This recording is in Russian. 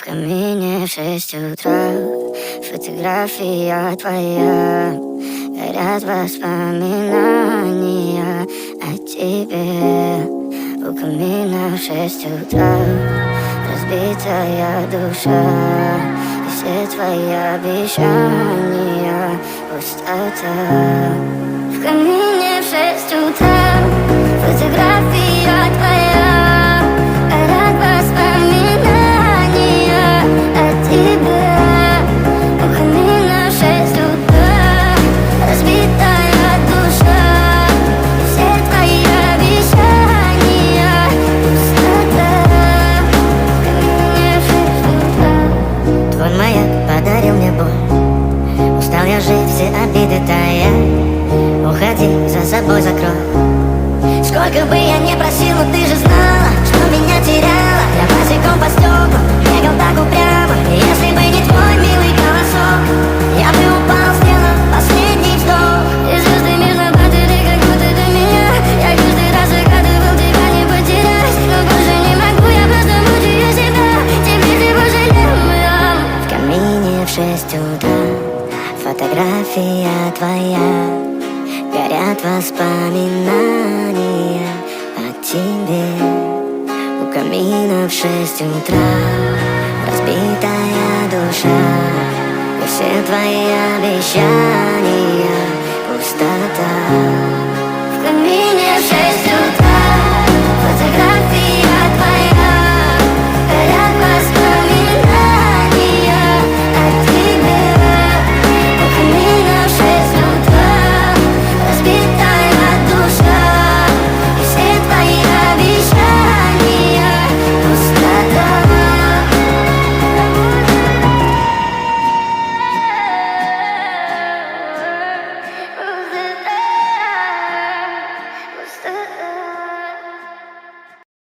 камине в 6 утра, фотография твоя, горят воспоминания о тебе. У камина в 6 утра, разбитая душа, и все твои обещания пустота. В камине в 6 утра, фотография твоя, горят воспоминания о тебе. У камина в 6 утра, разбитая душа, и все твои обещания пустота. В камине в 6 утра. Твой маяк подарил мне боль, устал я жить, все обиды тая. Уходи, за собой закрой. Сколько бы я не просил, но ты же знала, что меня теряла. Я босиком по стеклам бегал так упрямо, и если бы не твой милый голосок, я бы упал, сделав последний вздох. И звезды между падали, как будто до меня. Я каждый раз загадывал тебя не потерять, но больше не могу, я просто мучаю себя. Теперь ты пожалела. В камине в 6 утра, фотография твоя, горят воспоминания о тебе. У камина в 6 утра, разбитая душа, и все твои обещания пустота.